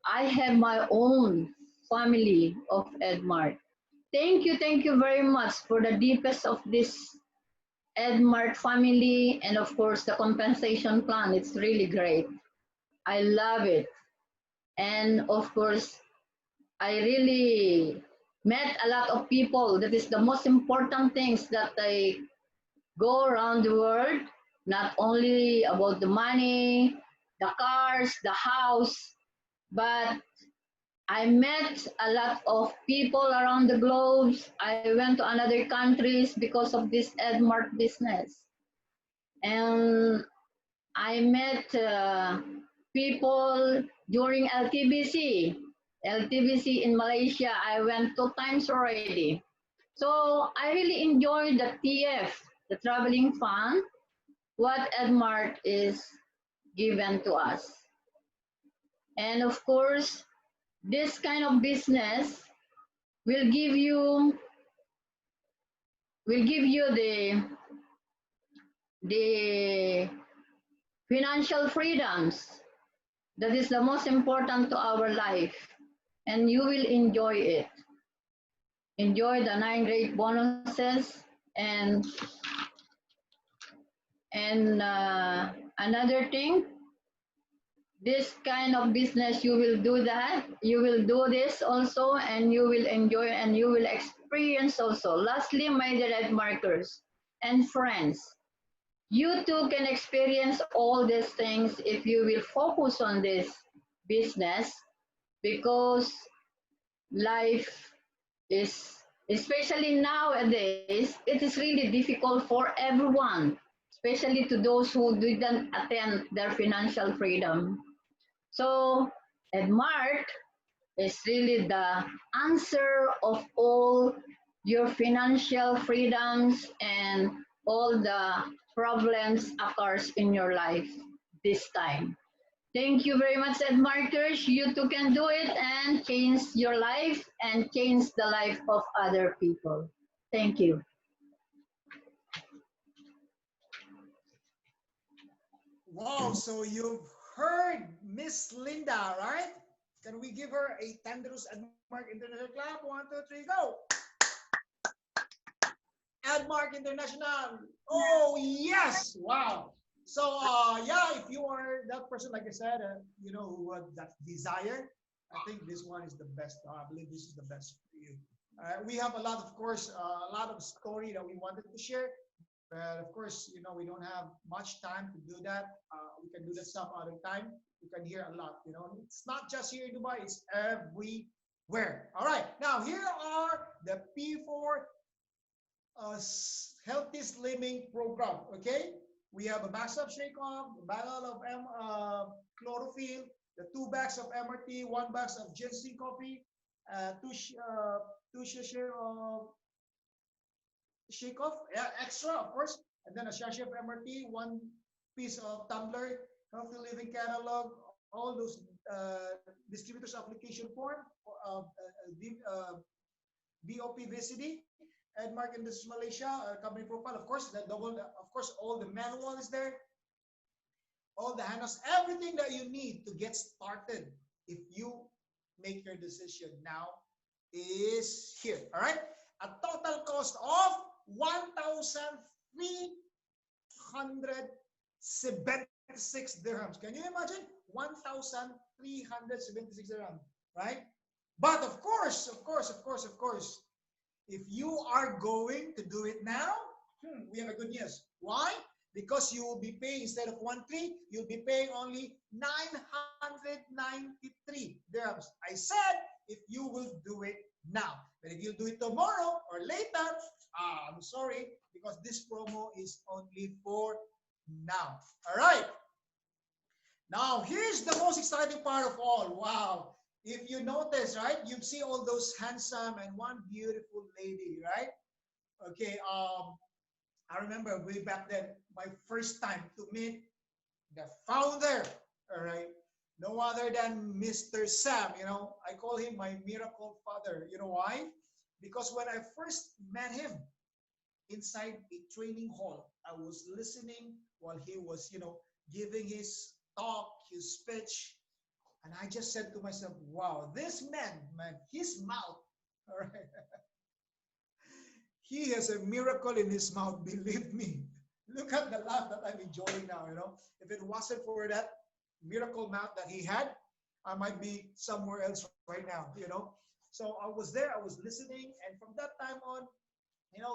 I have my own family of Edmart. Thank you very much for the deepest of this Edmart family, and of course the compensation plan. It's really great. I love it. And of course, I really met a lot of people. That is the most important things that I go around the world, not only about the money, the cars, the house, but I met a lot of people around the globe. I went to another countries because of this Edmart business. And I met people during LTBC. LTBC in Malaysia, I went 2 times already. So I really enjoyed the TF, the traveling fund, what Edmart is given to us. And of course, this kind of business will give you the financial freedoms. That is the most important to our life, and you will enjoy it. Enjoy the 9 great bonuses, and another thing, this kind of business, you will do that, you will do this also, and you will enjoy and you will experience also. Lastly, my dear markers and friends, you too can experience all these things if you will focus on this business, because life is, especially nowadays, it is really difficult for everyone, especially to those who didn't attend their financial freedom. So, Edmart is really the answer of all your financial freedoms and all the problems occurs in your life this time. Thank you very much, Edmarkers. You too can do it and change your life and change the life of other people. Thank you. Wow, so you've heard Miss Linda, right? Can we give her a Tandros Admark International clap? 1, 2, 3, go! Admark International. Oh, yes. Wow. So, yeah, if you are that person, like I said, who had that desire, I think this one is the best. I believe this is the best for you. We have a lot, of course, a lot of story that we wanted to share, But of course, we don't have much time to do that. We can do that some other time. You can hear a lot. It's not just here in Dubai; it's everywhere. All right. Now here are the P4 healthy slimming program. Okay, we have a box of shake off, a bottle of chlorophyll, the 2 bags of MRT, 1 box of ginseng coffee, two sachet of shake off, yeah, extra of course, and then a sachet of MRT, 1 piece of tumbler, healthy living catalog, all those distributors application form, BOP VCD, Edmark Industries Malaysia, company profile, of course, of course, all the manual is there, all the handles, everything that you need to get started if you make your decision now is here. All right, a total cost of 1,376 dirhams. Can you imagine? 1,376 dirhams, right? But of course, if you are going to do it now, we have a good news. Why? Because you will be paying, instead of 1,300, you'll be paying only 993 dirhams. I said, if you will do it now. But if you do it tomorrow or later, I'm sorry, because this promo is only for now. All right. Now, here's the most exciting part of all. Wow. If you notice, right, you see all those handsome and one beautiful lady, right? Okay, I remember way back then, my first time to meet the founder, all right? No other than Mr. Sam, I call him my miracle father. You know why? Because when I first met him inside a training hall, I was listening while he was, giving his talk, his speech, and I just said to myself, wow, this man, his mouth, all right? He has a miracle in his mouth, believe me. Look at the laugh that I'm enjoying now, If it wasn't for that miracle mouth that he had, I might be somewhere else right now, So I was there, I was listening, and from that time on,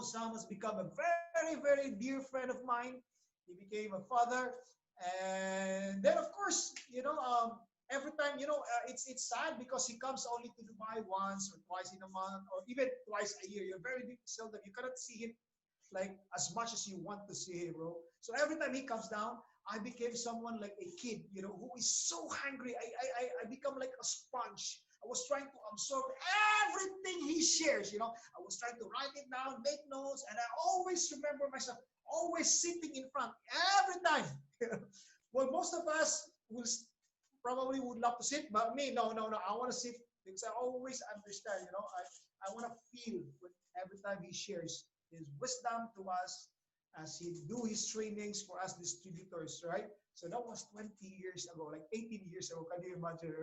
Sam has become a very, very dear friend of mine. He became a father. And then, of course, every time, it's sad because he comes only to Dubai once or twice in a month or even twice a year. You're very seldom. You cannot see him like as much as you want to see him, bro. So every time he comes down, I became someone like a kid, who is so hungry. I become like a sponge. I was trying to absorb everything he shares, I was trying to write it down, make notes, and I always remember myself, always sitting in front every time. Well, most of us will probably would love to sit, but me, no. I want to sit because I always understand, I want to feel when every time he shares his wisdom to us as he do his trainings for us distributors, right? So that was 20 years ago, like 18 years ago. Can you imagine,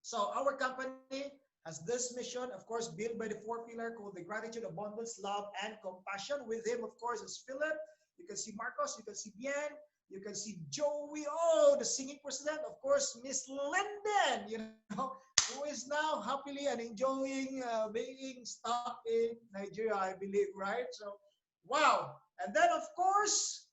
So our company has this mission, of course, built by the 4 pillar called the gratitude, abundance, love, and compassion. With him, of course, is Philip. You can see Marcos, you can see Bien, you can see Joey, the singing president, of course, Miss Linden, who is now happily and enjoying being stuck in Nigeria, I believe, right? So, wow. And then, of course,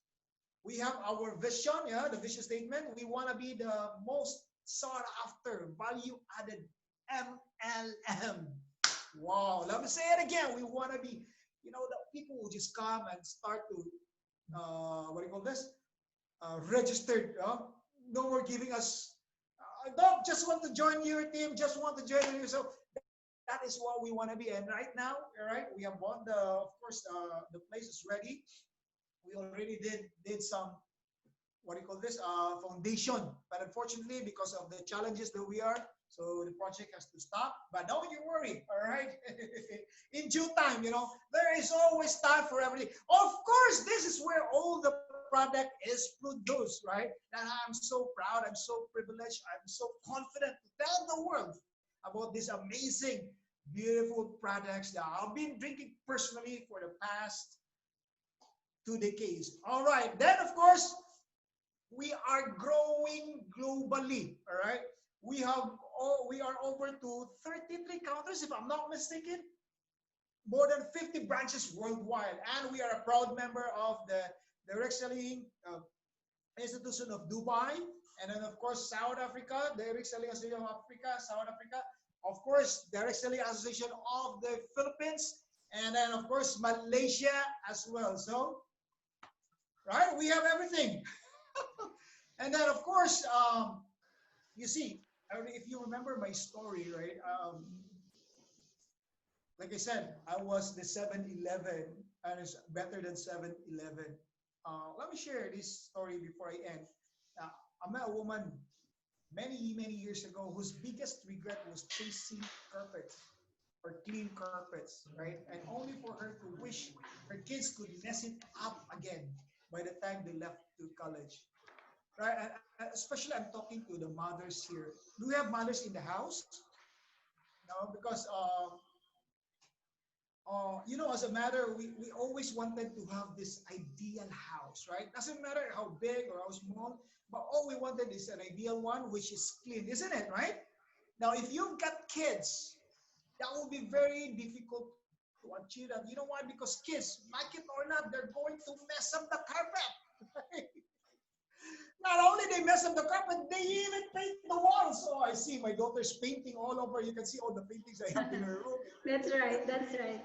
we have our vision, the vision statement. We want to be the most sought after, value added MLM. Wow. Let me say it again. We want to be, the people who just come and start to, what do you call this? Registered. No more giving us, don't just want to join your team, just want to join you. So that is what we want to be. And right now, all right, we have bought of course, the place is ready. We already did some, what do you call this, foundation. But unfortunately, because of the challenges that we are, so the project has to stop. But don't you worry, all right? In due time, there is always time for everything. Of course, this is where all the product is produced, right? And I'm so proud, I'm so privileged, I'm so confident to tell the world about these amazing, beautiful products that I've been drinking personally for the past 2 decades. All right, then of course, we are growing globally, all right? We are over to 33 countries, if I'm not mistaken. more than 50 branches worldwide, and we are a proud member of the Rexelling Institution of Dubai, and then of course South Africa, the Rexelling Association of Africa, South Africa, of course the Rexelling Association of the Philippines, and then of course Malaysia as well. So, right, we have everything. And then of course, you see, if you remember my story, right? Like I said, I was the 7-Eleven, and it's better than 7-Eleven. Let me share this story before I end. Uh, I met a woman many years ago whose biggest regret was chasing carpets or clean carpets, right? And only for her to wish her kids could mess it up again by the time they left to college, right? And especially, I'm talking to the mothers here. Do we have mothers in the house? No, because as a matter, we always wanted to have this ideal house, right? Doesn't matter how big or how small, but all we wanted is an ideal one, which is clean, isn't it, right? Now, if you've got kids, that will be very difficult to achieve that. You know why? Because kids, like it or not, they're going to mess up the carpet. Not only they mess up the carpet, they even paint the walls. So I see my daughter's painting all over. You can see all the paintings I have in her room. That's right. That's right.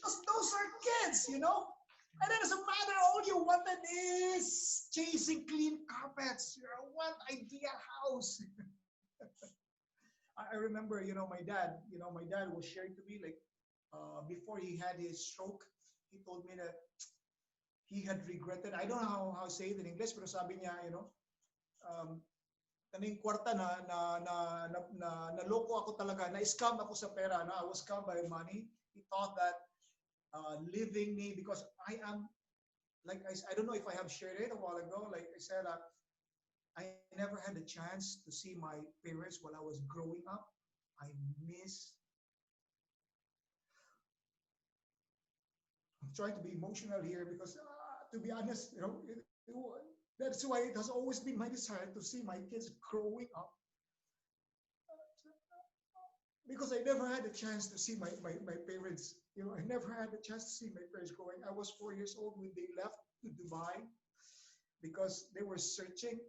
Those are kids. And then as a mother, all you wanted is chasing clean carpets. What ideal house. I remember, my dad was sharing to me, like, before he had his stroke, he told me that he had regretted. I don't know how to say it in English, pero sabi niya, um, kaning kwarta naloko ako talaga, na-scam ako sa pera, no? I was scammed by money. He thought that leaving me, because I am, like I don't know if I have shared it a while ago, like I said, I never had the chance to see my parents while I was growing up. I miss. I'm trying to be emotional here because, to be honest, that's why it has always been my desire to see my kids growing up. Because I never had a chance to see my parents. I never had a chance to see my parents growing. I was 4 years old when they left to Dubai because they were searching.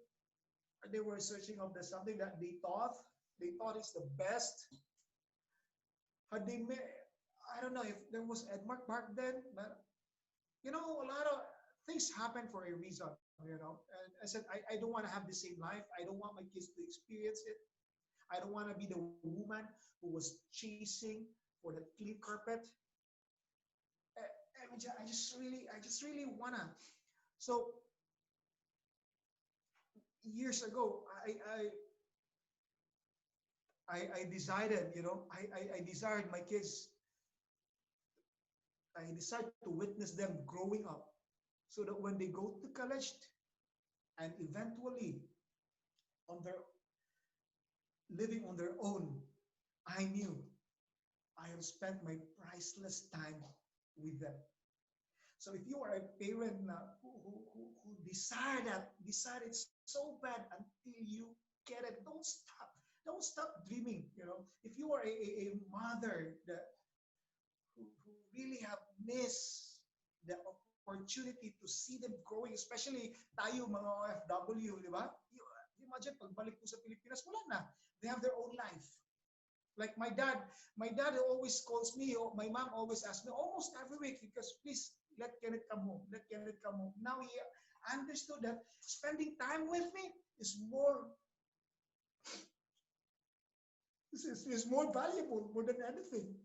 They were searching of something that they thought is the best. Had they met, I don't know if there was Edmark back then, but a lot of things happen for a reason. And I said I don't want to have the same life. I don't want my kids to experience it. I don't want to be the woman who was chasing for the clean carpet. I just really wanna. So years ago, I decided, I desired my kids. I decided to witness them growing up, so that when they go to college, and eventually on their living on their own, I knew I have spent my priceless time with them. So if you are a parent now who decided so bad until you get it, don't stop. Don't stop dreaming. If you are a mother who really have missed the opportunity to see them growing, especially tayo mga OFW, di ba? Imagine pagbalik ko sa Pilipinas, wala na. They have their own life. Like my dad always calls me, or my mom always asks me almost every week, because please let Kenneth come home. Let Kenneth come home. Now he understood that spending time with me is more valuable, more than anything.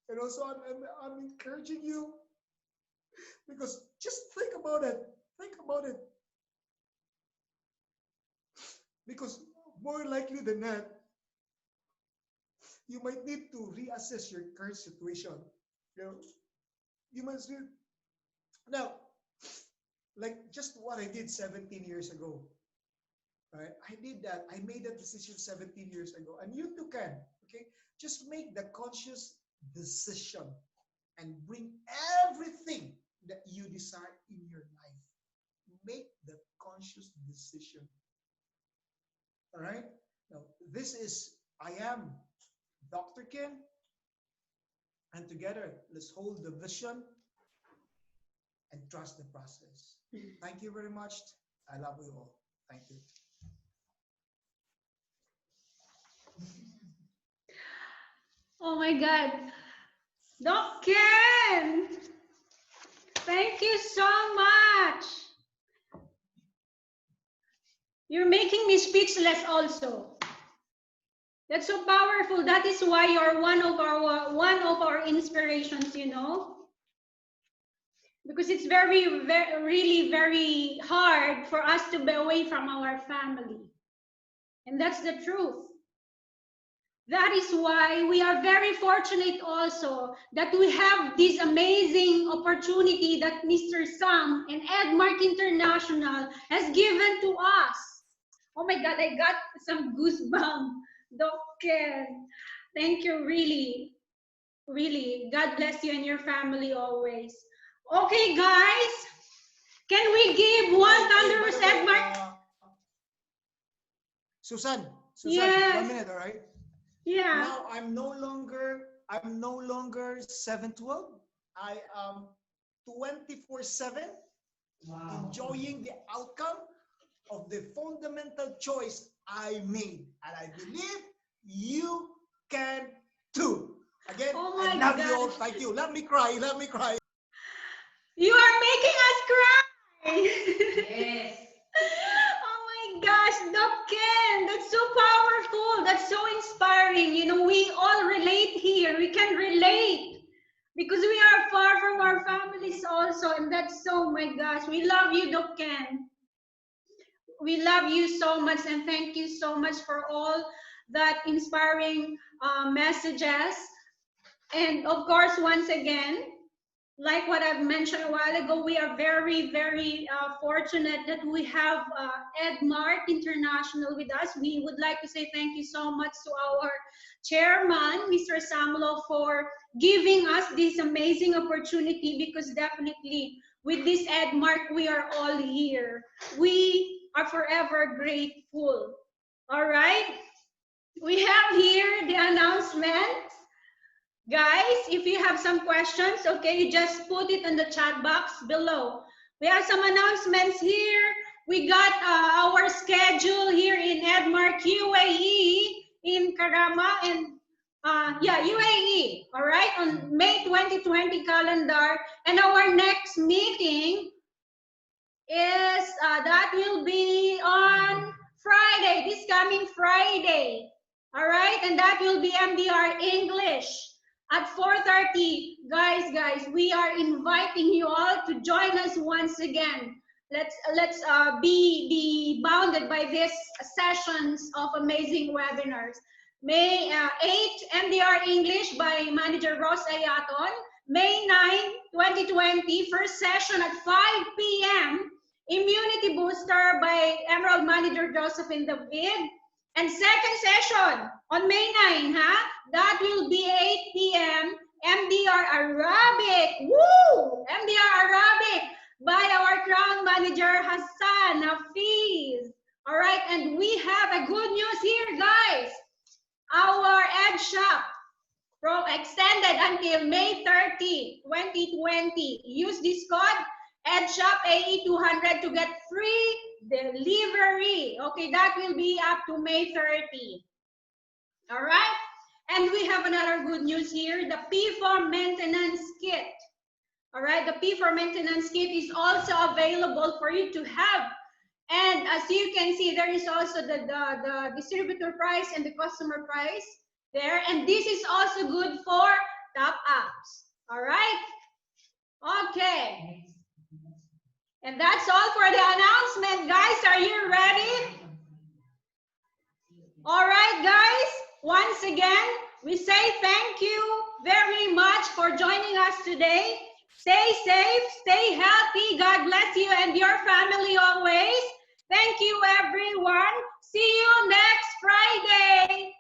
And also I'm encouraging you, because just think about it. Think about it. Because more likely than not, you might need to reassess your current situation. You must now, like just what I did 17 years ago. Right? I did that. I made that decision 17 years ago, and you too can. Okay, just make the conscious decision and bring everything that you desire in your life. Make the conscious decision. All right. Now, I am Dr. Ken, And together, let's hold the vision and trust the process. Thank you very much. I love you all. Thank you. Oh my God. Doc Ken, thank you so much. You're making me speechless also. That's so powerful. That is why you're one of our inspirations, you know. Because it's really very hard for us to be away from our family. And that's the truth. That is why we are very fortunate also that we have this amazing opportunity that Mr. Sam and Edmark International has given to us. Oh my God, I got some goosebumps. Doc Ken, thank you, really, really. God bless you and your family always. Okay, guys, can we give one thunderous Edmark? Susan, Yes. 1 minute, all right? Yeah. Now I'm no longer 712. I am 24/7 enjoying the outcome of the fundamental choice I made. And I believe you can too. Again, Oh I my love you all. God. Thank you. Let me cry. Let me cry. You are making us cry. Yes. Oh my gosh, Doc Ken, that's so powerful. That's so inspiring. You know, we all relate here. We can relate because we are far from our families also. And that's so, my gosh, we love you, Doc Ken. We love you so much and thank you so much for all that inspiring messages. And of course, once again, like what I've mentioned a while ago, we are very, very fortunate that we have Edmark International with us. We would like to say thank you so much to our chairman, Mr. Samuel, for giving us this amazing opportunity because definitely with this Edmark, we are all here. We are forever grateful. All right? We have here the announcement. Guys, if you have some questions, okay, you just put it in the chat box below. We have some announcements here. We got our schedule here in Edmark, UAE, in Karama, and UAE, all right, on May 2020 calendar. And our next meeting is, that will be on Friday, this coming Friday, all right, and that will be MDR English. At 4:30, guys, we are inviting you all to join us once again. Let's be bounded by these sessions of amazing webinars. May 8, MDR English by Manager Ross Ayaton. May 9, 2020, first session at 5 p.m. Immunity Booster by Emerald Manager Josephine David. And second session on May 9, that will be 8 p.m. MDR Arabic. Woo! MDR Arabic by our Crown Manager Hassan Hafiz. All right, and we have a good news here, guys. Our Ed Shop extended until May 30, 2020. Use this code EdShop AE200 to get free delivery. Okay, that will be up to May 30. All right, and we have another good news here, the P4 maintenance kit. All right, the P4 maintenance kit is also available for you to have. And as you can see, there is also the distributor price and the customer price there. And this is also good for top ups. All right, okay. And that's all for the announcement, guys. Are you ready? All right, guys. Once again, we say thank you very much for joining us today. Stay safe, stay healthy. God bless you and your family always. Thank you, everyone. See you next Friday.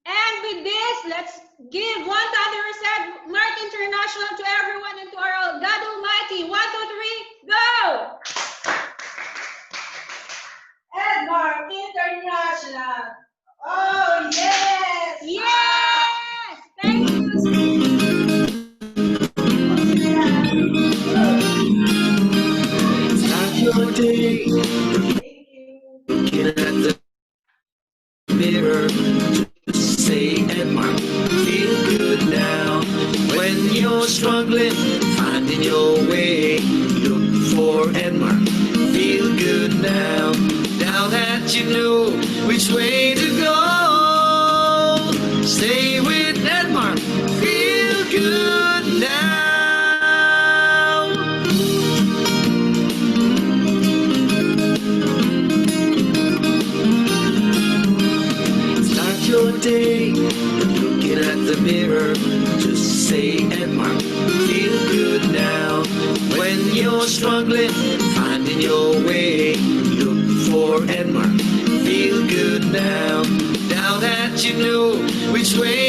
And with this, let's give one thunderous Edmark International to everyone and to our God Almighty. 1, 2, 3, go! Edmark International. Oh, yes! Yes! day, looking at the mirror, just say, Edmar, feel good now. When you're struggling, finding your way, look for Edmar, feel good now. Now that you know which way to go, stay with Edmar, feel good now. Start your day looking at the mirror, just say, Edmar, feel good now. When you're struggling, finding your way, look for Edmar, feel good now. Now that you know which way